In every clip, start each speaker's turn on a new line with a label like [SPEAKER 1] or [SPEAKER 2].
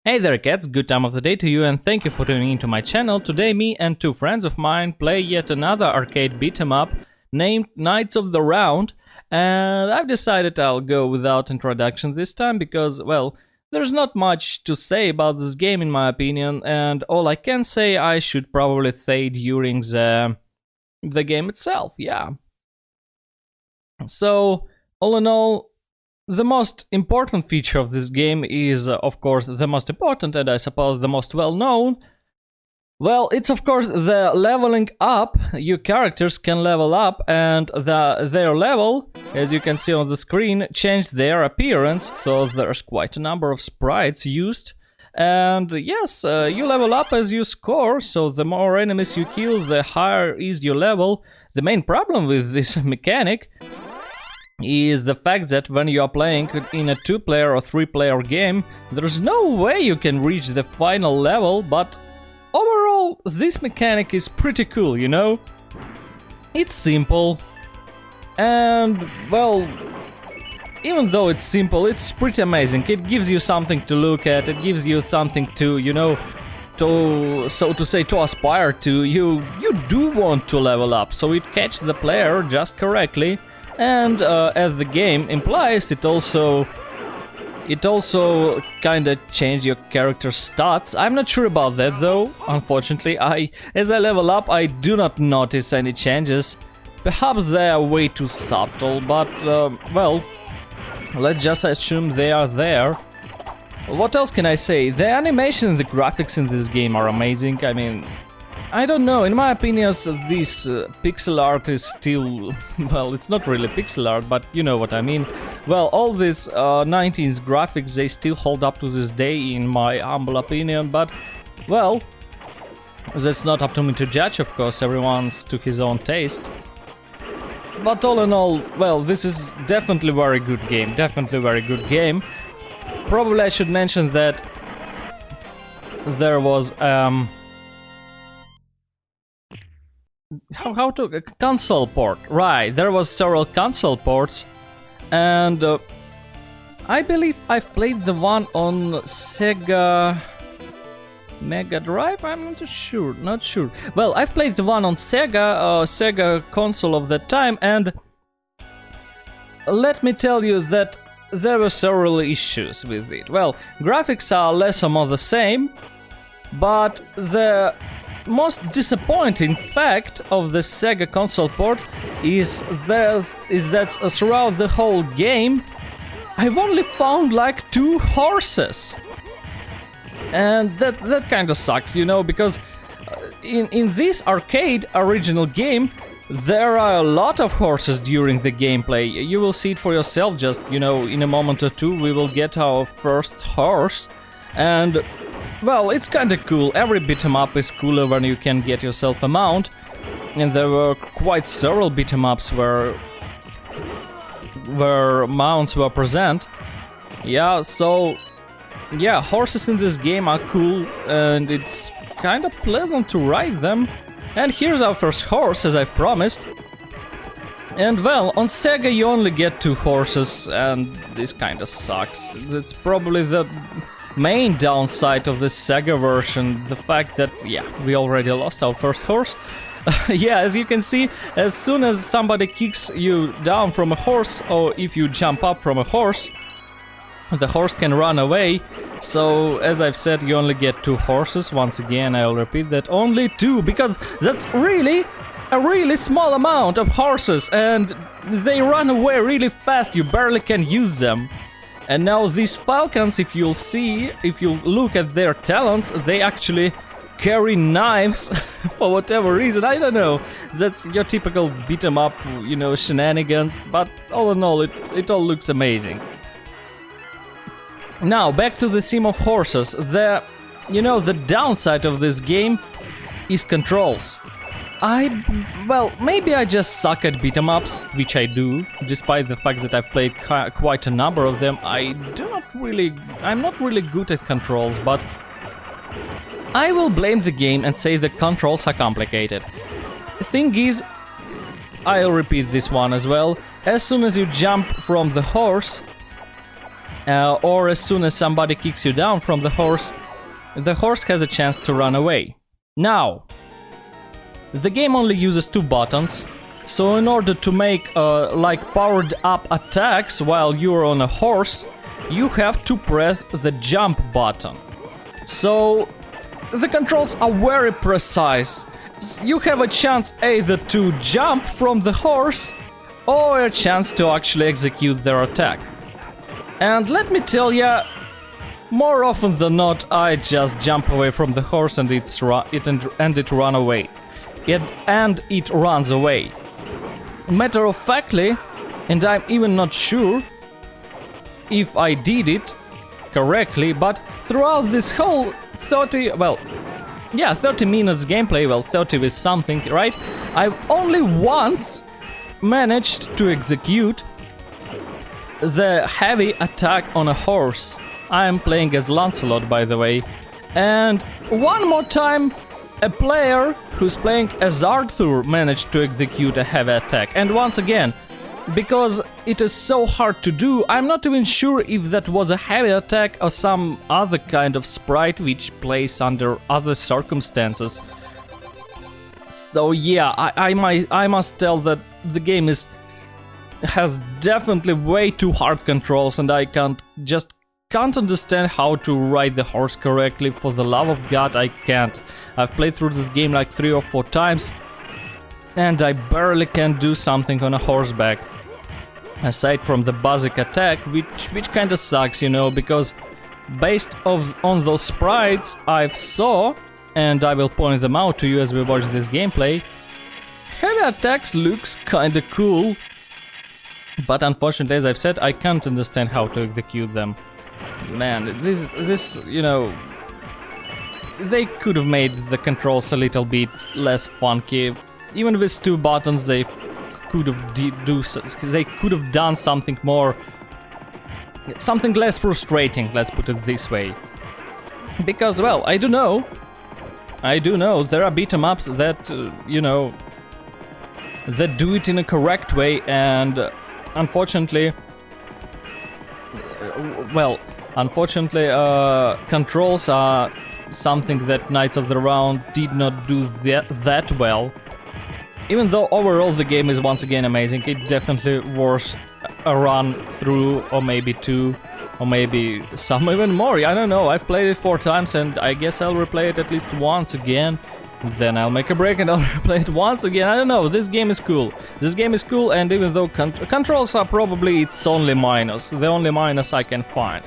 [SPEAKER 1] Hey there cats, good time of the day to you and thank you for tuning into my channel. Today me and two friends of mine play yet another arcade beat-em-up named Knights of the Round, and I've decided I'll go without introduction this time because, well, there's not much to say about this game in my opinion, and all I can say I should probably say during the game itself, yeah. So, all in all, the most important feature of this game is, of course, the most important and I suppose the most well-known. Well, it's of course the leveling up. Your characters can level up and their level, as you can see on the screen, change their appearance, so there's quite a number of sprites used. And yes, you level up as you score, so the more enemies you kill, the higher is your level. The main problem with this mechanic is the fact that when you are playing in a 2-player or 3-player game, there's no way you can reach the final level, but overall this mechanic is pretty cool, you know? It's simple, and well, even though it's simple, it's pretty amazing. It gives you something to look at, it gives you something to, you know, to aspire to. You do want to level up, so it catches the player just correctly. And as the game implies, it also kinda changed your character's stats. I'm not sure about that though, unfortunately. As I level up, I do not notice any changes. Perhaps they are way too subtle, but well, let's just assume they are there. What else can I say? The animation and the graphics in this game are amazing. I mean, I don't know, in my opinion this pixel art is still, well, it's not really pixel art, but you know what I mean. Well, all these 90s graphics, they still hold up to this day in my humble opinion, but, well, that's not up to me to judge, of course, everyone's to his own taste. But all in all, well, this is definitely a very good game, Probably I should mention that there was, how to console port, right? There was several console ports, and I believe I've played the one on Sega Mega Drive. I'm not sure. Well, I've played the one on Sega console of that time, and let me tell you that there were several issues with it. Well, graphics are less or more the same, but the most disappointing fact of the Sega console port is that throughout the whole game I've only found like 2 horses, and that kind of sucks, you know, because in this arcade original game there are a lot of horses during the gameplay. You will see it for yourself. Just, you know, in a moment or two we will get our first horse, and well, it's kinda cool. Every beat-em-up is cooler when you can get yourself a mount, and there were quite several beat-em-ups where mounts were present. Yeah, so yeah, horses in this game are cool, and it's kinda pleasant to ride them. And here's our first horse, as I've promised. And well, on Sega you only get 2 horses, and this kinda sucks. That's probably the main downside of this Sega version, the fact that, yeah, we already lost our first horse. Yeah, as you can see, as soon as somebody kicks you down from a horse, or if you jump up from a horse, the horse can run away. So, as I've said, you only get 2 horses. Once again, I'll repeat that, only 2, because that's really a really small amount of horses, and they run away really fast, you barely can use them. And now these falcons, if you look at their talons, they actually carry knives for whatever reason, I don't know. That's your typical beat 'em up, you know, shenanigans, but all in all, it all looks amazing. Now, back to the theme of horses. The downside of this game is controls. Well, maybe I just suck at beat-em-ups, which I do, despite the fact that I've played quite a number of them. I'm not really good at controls, but I will blame the game and say the controls are complicated. The thing is, I'll repeat this one as well, as soon as you jump from the horse, or as soon as somebody kicks you down from the horse has a chance to run away. Now, the game only uses 2 buttons, so in order to make like powered up attacks while you're on a horse, you have to press the jump button. So the controls are very precise. You have a chance either to jump from the horse or a chance to actually execute their attack. And let me tell ya, more often than not, I just jump away from the horse and it run away. It runs away. Matter of factly, and I'm even not sure if I did it correctly, but throughout this whole 30 minutes gameplay, 30 with something, right? I've only once managed to execute the heavy attack on a horse. I am playing as Lancelot, by the way. And one more time, a player who's playing as Arthur managed to execute a heavy attack. And once again, because it is so hard to do, I'm not even sure if that was a heavy attack or some other kind of sprite which plays under other circumstances. So yeah, I must tell that the game has definitely way too hard controls, and I can't understand how to ride the horse correctly. For the love of God, I can't. I've played through this game like 3 or 4 times, and I barely can do something on a horseback. Aside from the basic attack, which kinda sucks, you know, because based on those sprites I've saw, and I will point them out to you as we watch this gameplay, heavy attacks looks kinda cool, but unfortunately, as I've said, I can't understand how to execute them. Man, this, you know, they could have made the controls a little bit less funky. Even with 2 buttons, they could have done something more, something less frustrating, let's put it this way. Because, well, I do know there are beat 'em ups that, you know, that do it in a correct way, and unfortunately, controls are something that Knights of the Round did not do that well. Even though overall the game is once again amazing, it definitely worth a run through, or maybe 2, or maybe some even more. I don't know, I've played it 4 times and I guess I'll replay it at least once again. Then I'll make a break and I'll replay it once again. I don't know, this game is cool. This game is cool, and even though controls are probably its only minus, the only minus I can find.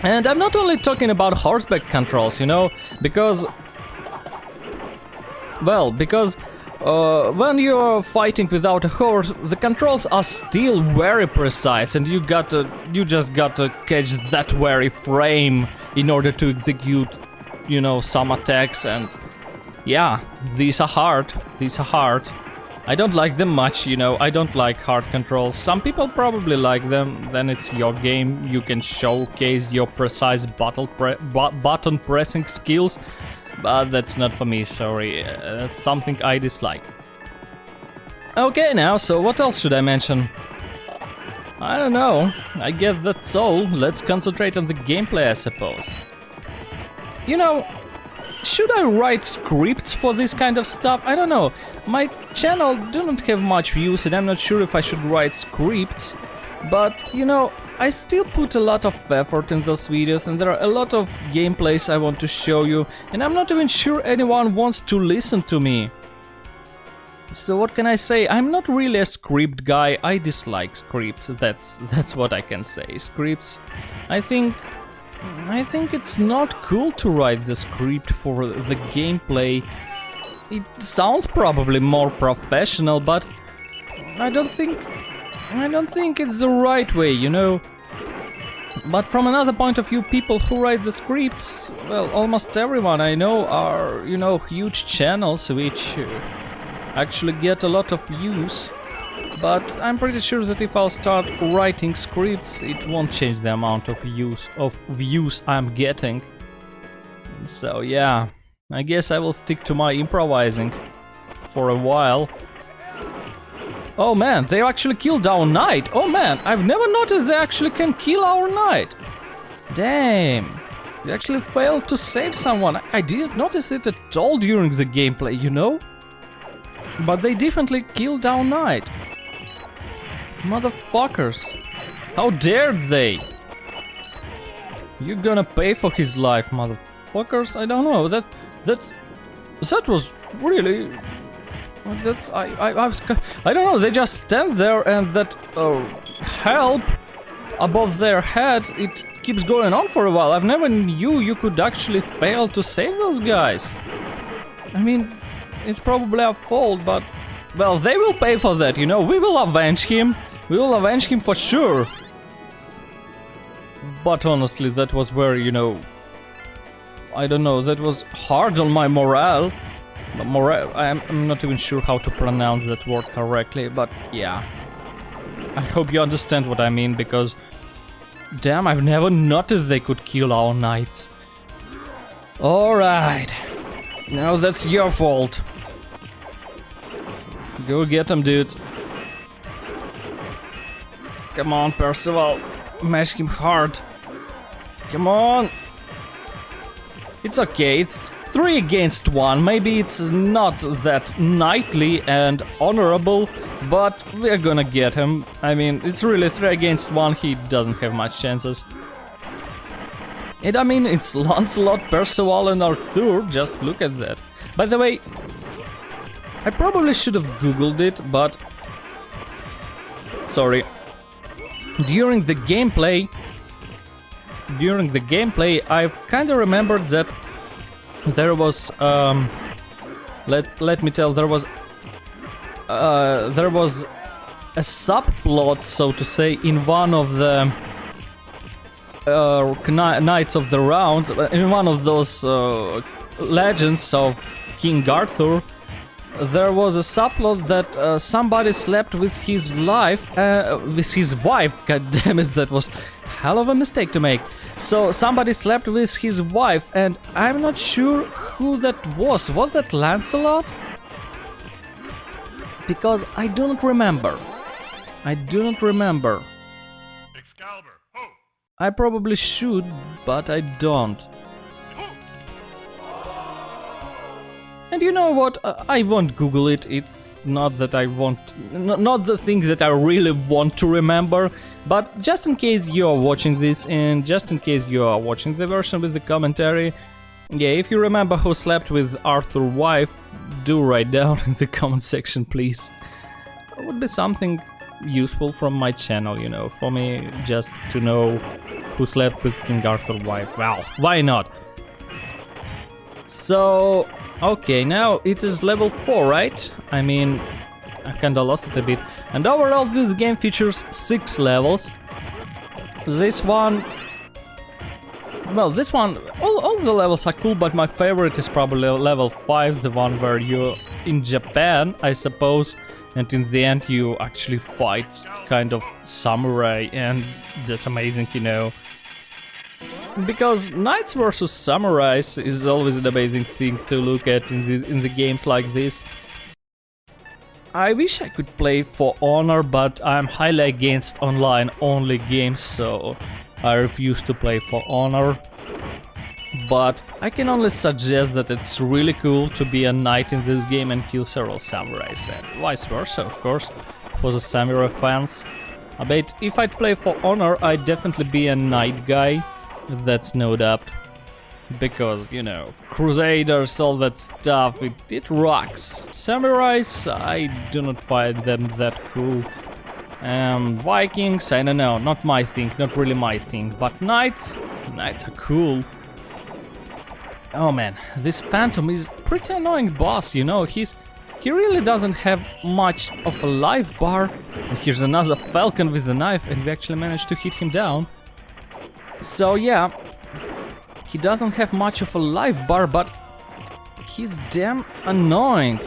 [SPEAKER 1] And I'm not only talking about horseback controls, you know, because when you're fighting without a horse, the controls are still very precise, and you just gotta catch that very frame in order to execute, you know, some attacks. And yeah, these are hard. I don't like them much, you know, I don't like hard controls. Some people probably like them, then it's your game, you can showcase your precise button pressing skills, but that's not for me, sorry, that's something I dislike. Okay, now, so what else should I mention? I don't know, I guess that's all. Let's concentrate on the gameplay, I suppose. You know, should I write scripts for this kind of stuff? I don't know. My channel doesn't have much views, and I'm not sure if I should write scripts. But, you know, I still put a lot of effort in those videos, and there are a lot of gameplays I want to show you, and I'm not even sure anyone wants to listen to me. So what can I say? I'm not really a script guy. I dislike scripts. That's what I can say. Scripts, I think it's not cool to write the script for the gameplay. It sounds probably more professional, but I don't think it's the right way, you know. But from another point of view, people who write the scripts, well, almost everyone I know are, you know, huge channels which actually get a lot of views. But I'm pretty sure that if I'll start writing scripts, it won't change the amount of views I'm getting. So yeah, I guess I will stick to my improvising for a while. Oh man, they actually killed our knight. Oh man, I've never noticed they actually can kill our knight. Damn. They actually failed to save someone. I didn't notice it at all during the gameplay, you know? But they definitely killed our knight. Motherfuckers. How dare they? You're gonna pay for his life, motherfuckers. I don't know. That was really. I don't know. They just stand there and that help above their head. It keeps going on for a while. I've never knew you could actually fail to save those guys. I mean, it's probably our fault, but well, they will pay for that. You know, we will avenge him. We will avenge him for sure. But honestly, that was very, you know, I don't know, that was hard on my morale. I'm not even sure how to pronounce that word correctly, but yeah. I hope you understand what I mean, because damn, I've never noticed they could kill our knights. Alright. Now that's your fault. Go get them, dudes. Come on, Percival. Mash him hard. Come on. It's okay. It's 3 against 1. Maybe it's not that knightly and honorable, but we're gonna get him. I mean, it's really 3 against 1. He doesn't have much chances. And I mean, it's Lancelot, Percival and Arthur. Just look at that. By the way, I probably should have googled it, but sorry. During the gameplay, I've kind of remembered that there was, let me tell, there was a subplot, so to say, in one of the Knights of the Round, in one of those legends of King Arthur. There was a subplot that somebody slept with his wife. God damn it, that was hell of a mistake to make. So somebody slept with his wife, and I'm not sure who that was. Was that Lancelot? Because I do not remember.
[SPEAKER 2] Excalibur, ho!
[SPEAKER 1] I probably should, but I don't. And you know what? I won't Google it. It's not that I want, not the things that I really want to remember. But just in case you are watching this, and just in case you are watching the version with the commentary, yeah, if you remember who slept with Arthur's wife, do write down in the comment section, please. It would be something useful from my channel, you know, for me just to know who slept with King Arthur's wife. Well, why not? So, okay, now it is level 4, right? I mean, I kinda lost it a bit. And overall, this game features 6 levels. This one... Well, this one... All the levels are cool, but my favorite is probably level 5, the one where you're in Japan, I suppose. And in the end, you actually fight kind of samurai, and that's amazing, you know. Because knights versus samurais is always an amazing thing to look at in the games like this. I wish I could play For Honor, but I'm highly against online-only games, so I refuse to play For Honor. But I can only suggest that it's really cool to be a knight in this game and kill several samurais, and vice versa, of course, for the samurai fans. I bet if I'd play For Honor, I'd definitely be a knight guy. That's no doubt, because, you know, Crusaders, all that stuff, it rocks. Samurais, I do not find them that cool. Vikings, I don't know, not my thing, not really my thing, but knights are cool. Oh man, this Phantom is pretty annoying boss, you know, he really doesn't have much of a life bar. And here's another Falcon with a knife, and we actually managed to hit him down. So yeah, he doesn't have much of a life bar, but he's damn annoying.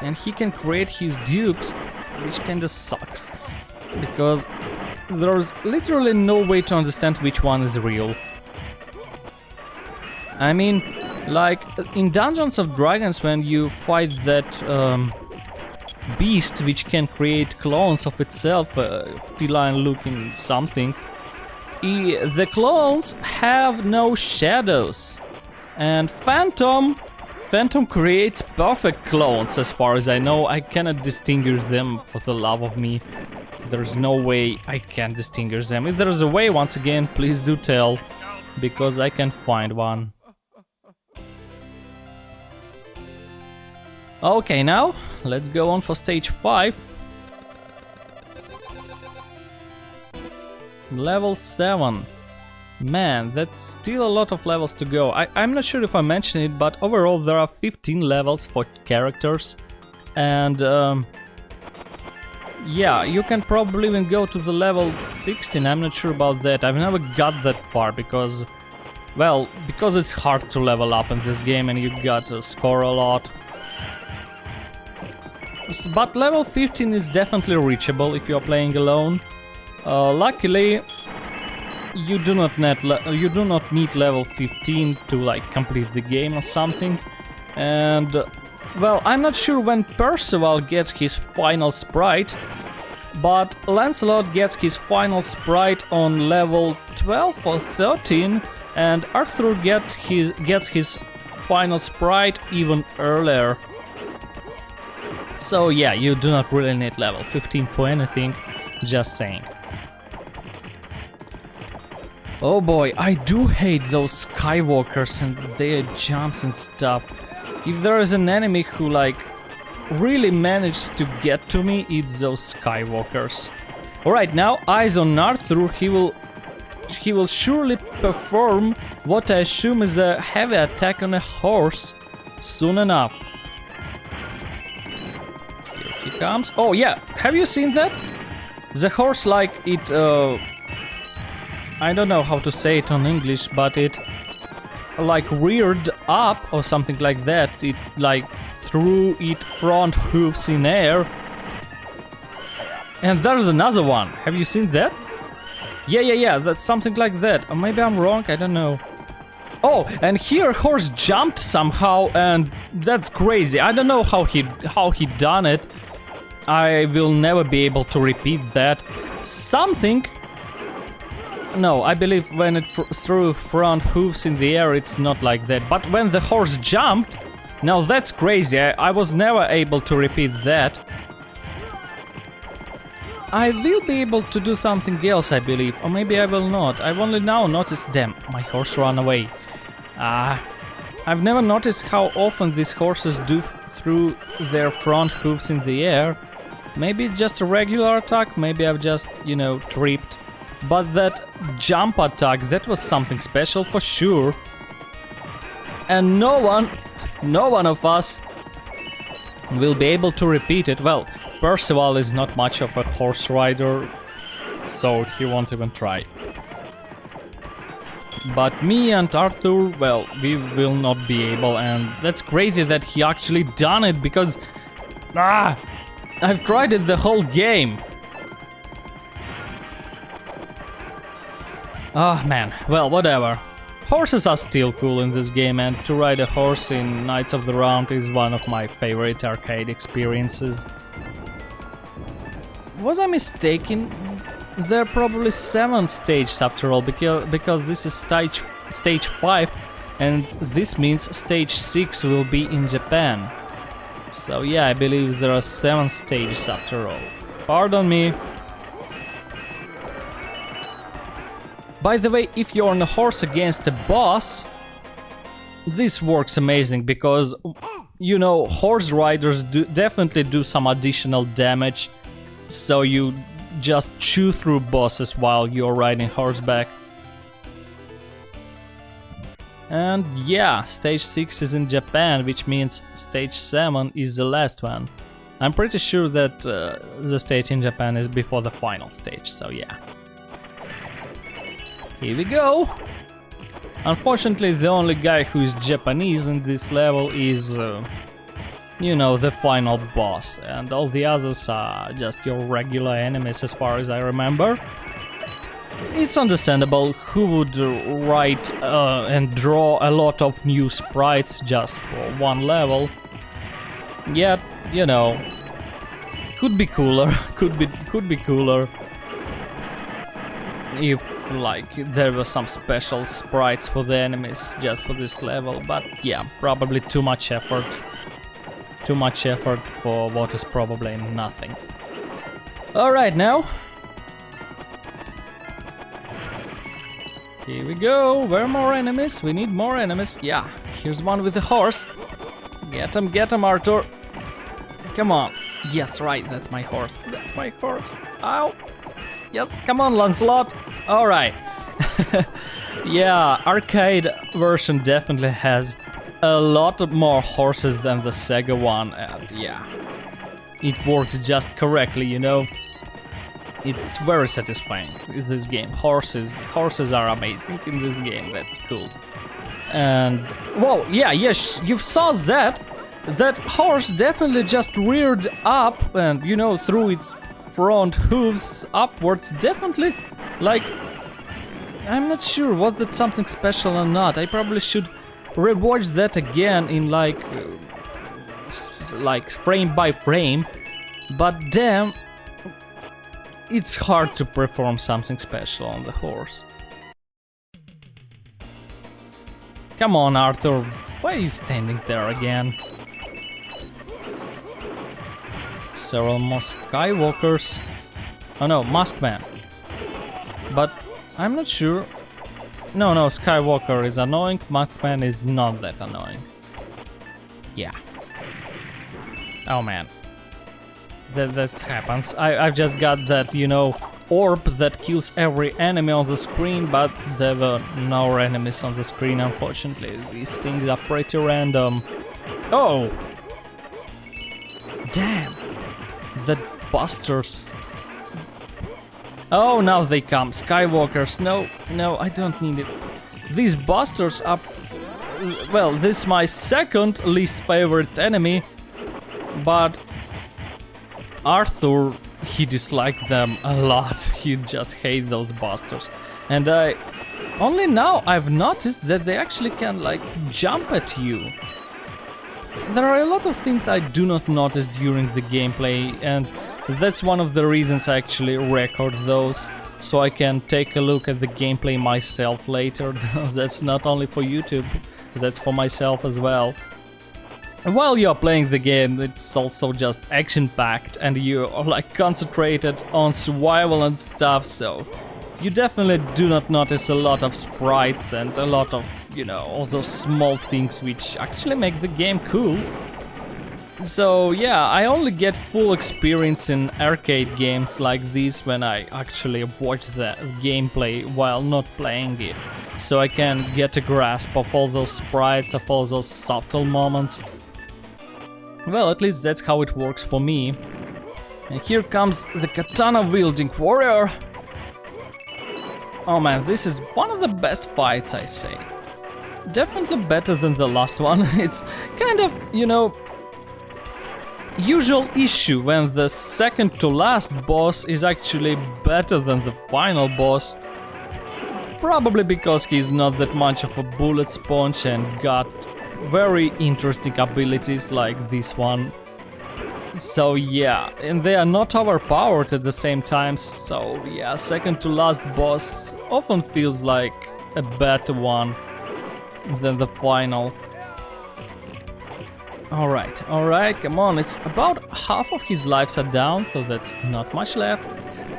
[SPEAKER 1] And he can create his dupes, which kinda sucks. Because there's literally no way to understand which one is real. I mean, like in Dungeons of Dragons, when you fight that beast which can create clones of itself, feline looking something. The clones have no shadows, and Phantom creates perfect clones. As far as I know, I cannot distinguish them for the love of me. There's no way I can distinguish them. If there's a way, once again, please do tell, because I can find one. Okay, now let's go on for stage 5. Level 7. Man, that's still a lot of levels to go. I'm not sure if I mentioned it, but overall there are 15 levels for characters. And yeah, you can probably even go to the level 16, I'm not sure about that. I've never got that far because, well, because it's hard to level up in this game and you got to score a lot. But level 15 is definitely reachable if you're playing alone. Luckily, you do not need level 15 to like complete the game or something. And well, I'm not sure when Percival gets his final sprite, but Lancelot gets his final sprite on level 12 or 13, and Arthur gets his final sprite even earlier. So yeah, you do not really need level 15 for anything, just saying. Oh boy, I do hate those Skywalkers and their jumps and stuff. If there is an enemy who like really managed to get to me, it's those Skywalkers. Alright, now eyes on Arthur. He will surely perform what I assume is a heavy attack on a horse soon enough. Here he comes. Oh yeah, have you seen that? The horse like it I don't know how to say it on English, but it like reared up or something like that. It like threw its front hooves in air. And there's another one. Have you seen that? Yeah, that's something like that. Or maybe I'm wrong, I don't know. Oh, and here horse jumped somehow, and that's crazy. I don't know how he done it. I will never be able to repeat that. Something. No, I believe when it threw front hooves in the air, it's not like that. But when the horse jumped, now that's crazy. I was never able to repeat that. I will be able to do something else, I believe. Or maybe I will not. I've only now noticed them. My horse ran away. I've never noticed how often these horses do throw their front hooves in the air. Maybe it's just a regular attack. Maybe I've just, you know, tripped. But that jump attack, that was something special for sure. And no one of us will be able to repeat it. Well, Percival is not much of a horse rider, so he won't even try. But me and Arthur, well, we will not be able, and that's crazy that he actually done it, because I've tried it the whole game. Oh man, well, whatever. Horses are still cool in this game, and to ride a horse in Knights of the Round is one of my favorite arcade experiences. Was I mistaken? There are probably 7 stages after all, because this is stage 5, and this means stage 6 will be in Japan. So yeah, I believe there are 7 stages after all. Pardon me. By the way, if you're on a horse against a boss, this works amazing because, you know, horse riders definitely do some additional damage, so you just chew through bosses while you're riding horseback. And yeah, stage 6 is in Japan, which means stage 7 is the last one. I'm pretty sure that the stage in Japan is before the final stage, so yeah. Here we go! Unfortunately, the only guy who is Japanese in this level is, you know, the final boss, and all the others are just your regular enemies as far as I remember. It's understandable who would write and draw a lot of new sprites just for one level. Yet, you know, Could be cooler. could be cooler. If like there were some special sprites for the enemies just for this level, but yeah, probably too much effort. Too much effort for what is probably nothing. Alright, now. Here we go. Where are more enemies? We need more enemies. Yeah, here's one with a horse. Get him, Arthur. Come on. Yes, right, that's my horse. That's my horse. Ow. Yes, come on, Lancelot. Alright. Yeah, arcade version definitely has a lot more horses than the Sega one, and yeah, it worked just correctly, you know. It's very satisfying in this game. Horses are amazing in this game. That's cool. And whoa, yeah, yes, you saw that. That horse definitely just reared up, and you know, threw its front hooves upwards. Definitely, like, I'm not sure was that something special or not. I probably should rewatch that again in like frame by frame. But damn, it's hard to perform something special on the horse. Come on, Arthur, why are you standing there again? Several more Skywalkers. Oh no, Maskman. But I'm not sure. No, Skywalker is annoying, Maskman is not that annoying. Yeah. Oh man. That happens. I've just got that, you know, orb that kills every enemy on the screen, but there were no enemies on the screen, unfortunately. These things are pretty random. Oh! Damn! The busters. Oh, now they come. Skywalkers. No, I don't need it. These busters are... Well, this is my second least favorite enemy, but Arthur, he disliked them a lot. He just hates those busters. And only now I've noticed that they actually can, like, jump at you. There are a lot of things I do not notice during the gameplay, and that's one of the reasons I actually record those, so I can take a look at the gameplay myself later. That's not only for YouTube, that's for myself as well. And while you're playing the game, it's also just action-packed, and you are like concentrated on survival and stuff, so you definitely do not notice a lot of sprites and a lot of, you know, all those small things which actually make the game cool. So yeah, I only get full experience in arcade games like these when I actually watch the gameplay while not playing it. So I can get a grasp of all those sprites, of all those subtle moments. Well, at least that's how it works for me. And here comes the katana-wielding warrior. Oh man, this is one of the best fights, I say. Definitely better than the last one. It's kind of, you know, usual issue when the second to last boss is actually better than the final boss. Probably because he's not that much of a bullet sponge and got very interesting abilities like this one. So yeah, and they are not overpowered at the same time, so yeah, second to last boss often feels like a better one than the final. Alright, come on, it's about half of his lives are down, so that's not much left.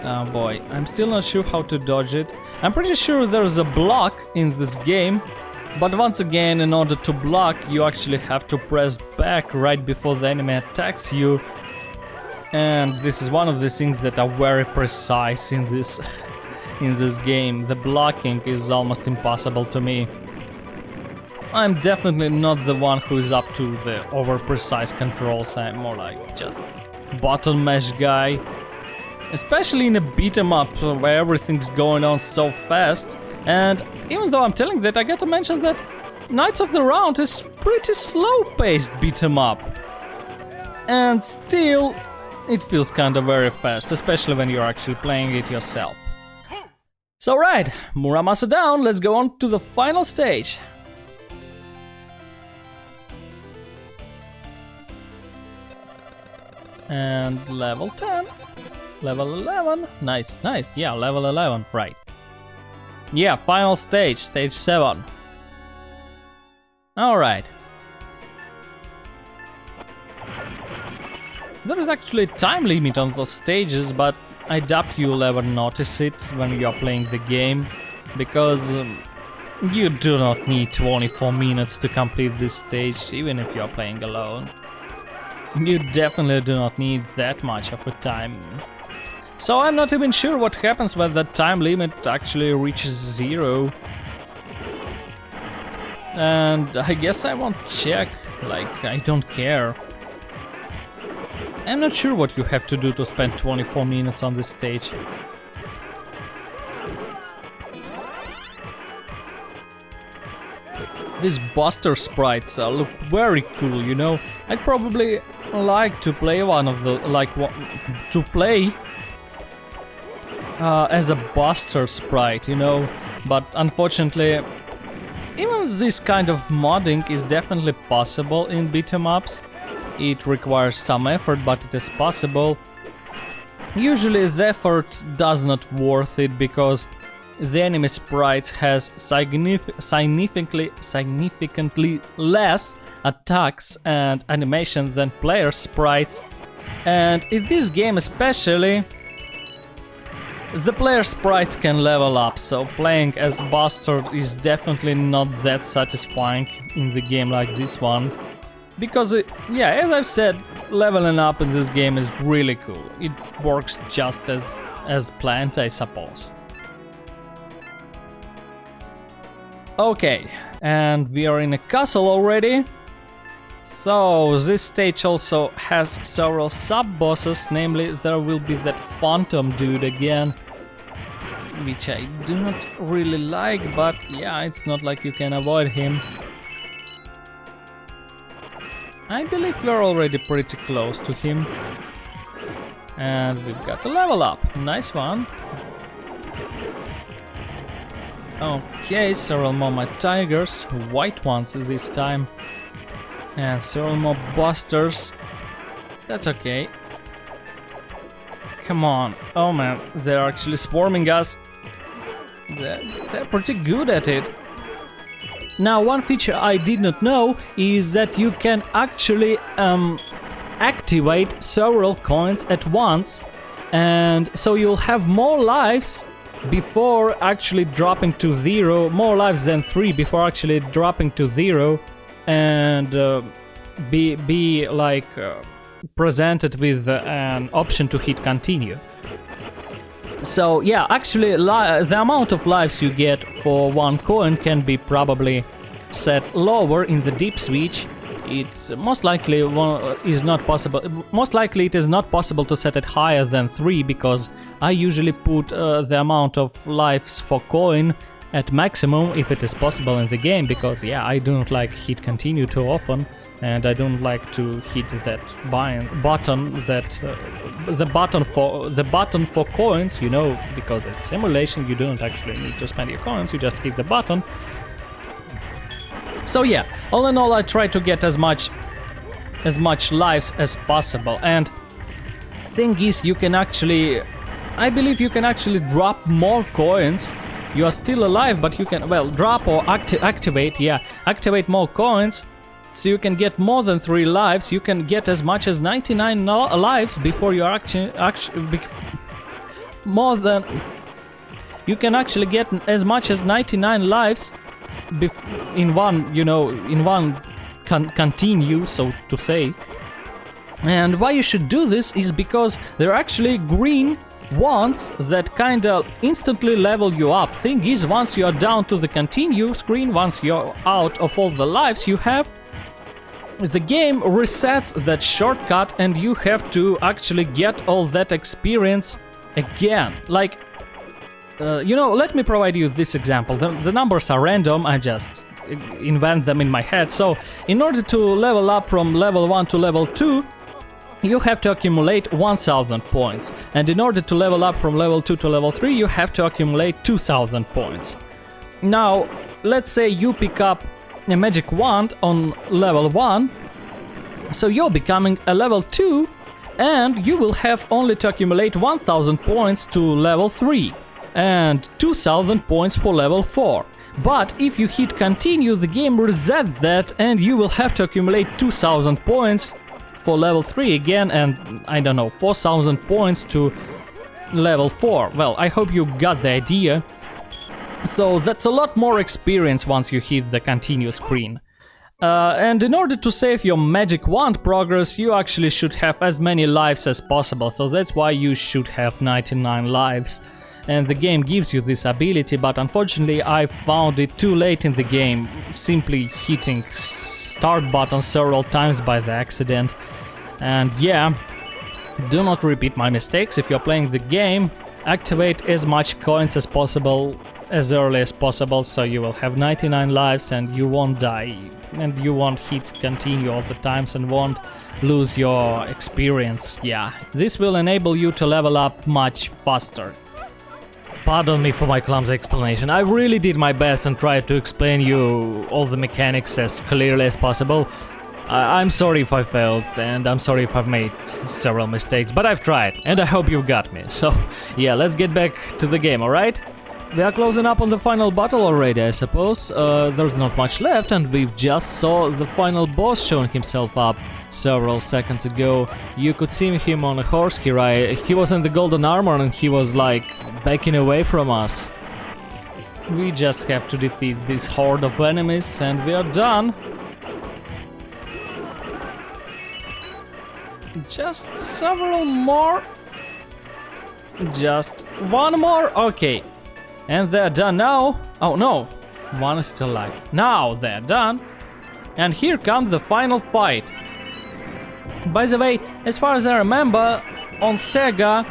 [SPEAKER 1] Oh boy, I'm still not sure how to dodge it. I'm pretty sure there's a block in this game, but once again, in order to block, you actually have to press back right before the enemy attacks you. And this is one of the things that are very precise in this game. The blocking is almost impossible to me. I'm definitely not the one who is up to the over-precise controls. I'm more like just button mash guy. Especially in a beat-em-up where everything's going on so fast. And even though I'm telling that, I gotta mention that Knights of the Round is pretty slow-paced beat-em-up. And still, it feels kinda very fast, especially when you're actually playing it yourself. So right, Muramasa down, let's go on to the final stage. And level 10. Level 11. Nice, nice. Yeah, level 11, right. Yeah, final stage, stage 7. Alright. There is actually a time limit on those stages, but I doubt you'll ever notice it when you're playing the game, because you do not need 24 minutes to complete this stage, even if you're playing alone. You definitely do not need that much of a time. So I'm not even sure what happens when the time limit actually reaches 0. And I guess I won't check, like, I don't care. I'm not sure what you have to do to spend 24 minutes on this stage. These Buster sprites look very cool, you know. I'd probably like to play one of the, to play as a Buster sprite, you know. But unfortunately, even this kind of modding is definitely possible in beat-em-ups. It requires some effort, but it is possible. Usually the effort does not worth it because the enemy sprites has significantly less attacks and animation than player sprites, and in this game especially the player sprites can level up, so playing as Buster is definitely not that satisfying in the game like this one, because yeah, as I've said, leveling up in this game is really cool. It works just as planned, I suppose. Okay, and we are in a castle already. So this stage also has several sub-bosses, namely there will be that phantom dude again, which I do not really like, but yeah, it's not like you can avoid him. I believe we're already pretty close to him. And we've got a level up, nice one. Okay, several more my tigers, white ones this time. And several more busters. That's okay. Come on. Oh man, they're actually swarming us. They're pretty good at it. Now, one feature I did not know is that you can actually activate several coins at once. And so you'll have more lives before actually dropping to 0, more lives than 3 before actually dropping to 0, and be like presented with an option to hit continue. So yeah, actually the amount of lives you get for one coin can be probably set lower in the deep switch. It most likely is not possible. Most likely it is not possible to set it higher than 3, because I usually put the amount of lives for coin at maximum if it is possible in the game, because yeah, I don't like hit continue too often, and I don't like to hit that button that the button for coins, you know, because it's simulation. You don't actually need to spend your coins. You just hit the button. So yeah, all in all, I try to get as much lives as possible. And thing is, you can actually, I believe you can actually drop more coins. You are still alive, but you can, well, drop or activate, yeah, activate more coins. So you can get more than 3 lives. You can get as much as 99 lives before you are you can actually get as much as 99 lives in one, you know, in one continue, so to say. And why you should do this is because there are actually green ones that kinda instantly level you up. Thing is, once you are down to the continue screen, once you're out of all the lives you have, the game resets that shortcut and you have to actually get all that experience again. Like, you know, let me provide you this example. The numbers are random, I just invent them in my head. So, in order to level up from level 1 to level 2, you have to accumulate 1000 points. And in order to level up from level 2 to level 3, you have to accumulate 2000 points. Now, let's say you pick up a magic wand on level 1, so you're becoming a level 2 And you will have only to accumulate 1000 points to level 3 and 2000 points for level 4. But if you hit continue, the game resets that and you will have to accumulate 2000 points for level 3 again and, I don't know, 4000 points to level 4. Well, I hope you got the idea. So that's a lot more experience once you hit the continue screen. And in order to save your magic wand progress, you actually should have as many lives as possible, so that's why you should have 99 lives. And the game gives you this ability, but unfortunately I found it too late in the game, simply hitting start button several times by the accident. And yeah, do not repeat my mistakes. If you're playing the game, activate as much coins as possible, as early as possible, so you will have 99 lives and you won't die. And you won't hit continue all the times and won't lose your experience. Yeah, this will enable you to level up much faster. Pardon me for my clumsy explanation. I really did my best and tried to explain you all the mechanics as clearly as possible. I'm sorry if I failed, and I'm sorry if I've made several mistakes, but I've tried, and I hope you got me. So, yeah, let's get back to the game, alright? We are closing up on the final battle already, I suppose. There's not much left, and we've just saw the final boss showing himself up several seconds ago. You could see him on a horse here. He was in the golden armor and he was like backing away from us. We just have to defeat this horde of enemies and we are done. Just several more. Just one more. Okay. And they're done now. Oh no, one is still alive. Now they're done. And here comes the final fight. By the way, as far as I remember, on Sega,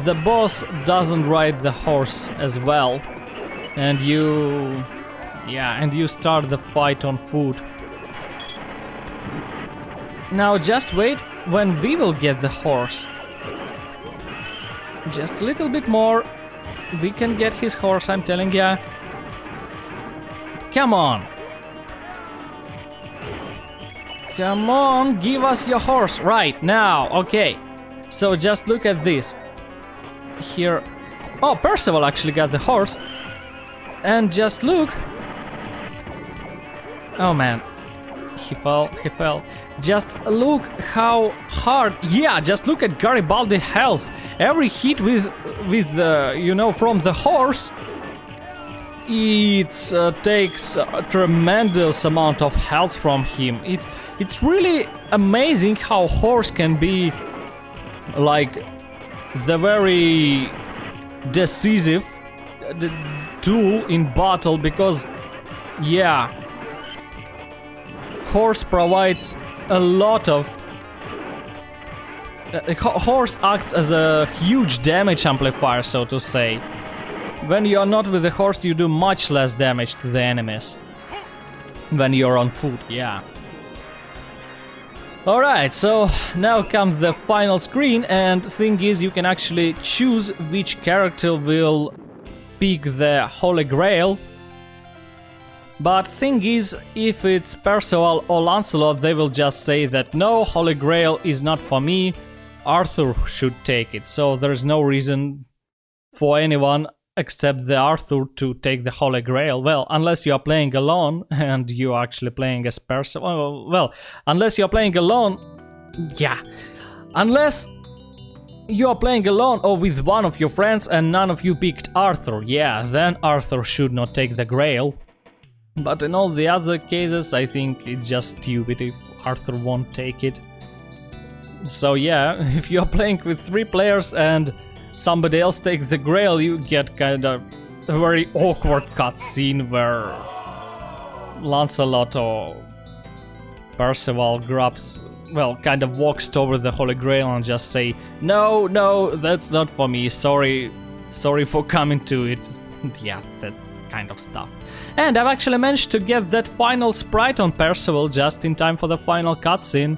[SPEAKER 1] the boss doesn't ride the horse as well. And you start the fight on foot. Now just wait when we will get the horse. Just a little bit more. We can get his horse, I'm telling ya. Come on. Come on, give us your horse right now. Okay. So just look at this. Here. Oh, Percival actually got the horse. And just look. Oh man. He fell. Just look how hard. Yeah, just look at Garibaldi health. Every hit with from the horse, it takes a tremendous amount of health from him. It's really amazing how horse can be like the very decisive tool in battle, because yeah, horse provides a lot of horse acts as a huge damage amplifier, so to say. When you are not with the horse, you do much less damage to the enemies when you're on foot, yeah. Alright, so now comes the final screen, and thing is, you can actually choose which character will pick the Holy Grail. But thing is, if it's Percival or Lancelot, they will just say that no, Holy Grail is not for me, Arthur should take it. So there's no reason for anyone except the Arthur to take the Holy Grail. Well, unless you are playing alone and you are actually playing as Percival. Well, unless you are playing alone, yeah. Unless you are playing alone or with one of your friends and none of you picked Arthur, yeah, then Arthur should not take the Grail. But in all the other cases, I think it's just stupid if Arthur won't take it. So yeah, if you're playing with 3 players and somebody else takes the Grail, you get kind of a very awkward cutscene where Lancelot or Percival grabs, well, kind of walks toward the Holy Grail and just say, no, that's not for me, sorry for coming to it. Yeah, that kind of stuff. And I've actually managed to get that final sprite on Percival just in time for the final cutscene.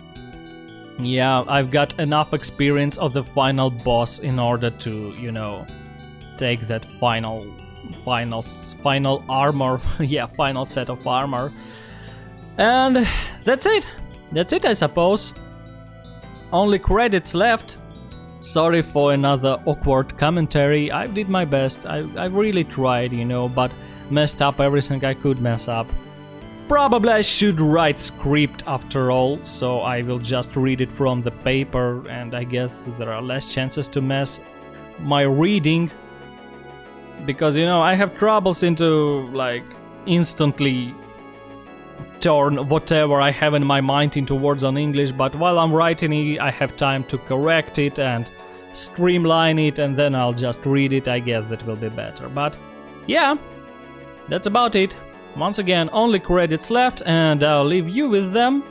[SPEAKER 1] Yeah, I've got enough experience of the final boss in order to, take that final armor. Yeah, final set of armor. And that's it, I suppose. only credits left. Sorry for another awkward commentary. I did my best. I really tried, you know, but messed up everything I could mess up. Probably I should write script after all, so I will just read it from the paper, and I guess there are less chances to mess my reading. Because, you know, I have troubles into, like, instantly turn whatever I have in my mind into words on English, but while I'm writing it, I have time to correct it and streamline it, and then I'll just read it. I guess that will be better. But yeah, that's about it. Once again, only credits left, and I'll leave you with them.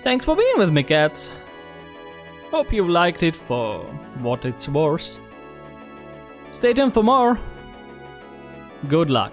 [SPEAKER 1] Thanks for being with me, cats. Hope you liked it for what it's worth. Stay tuned for more. Good luck.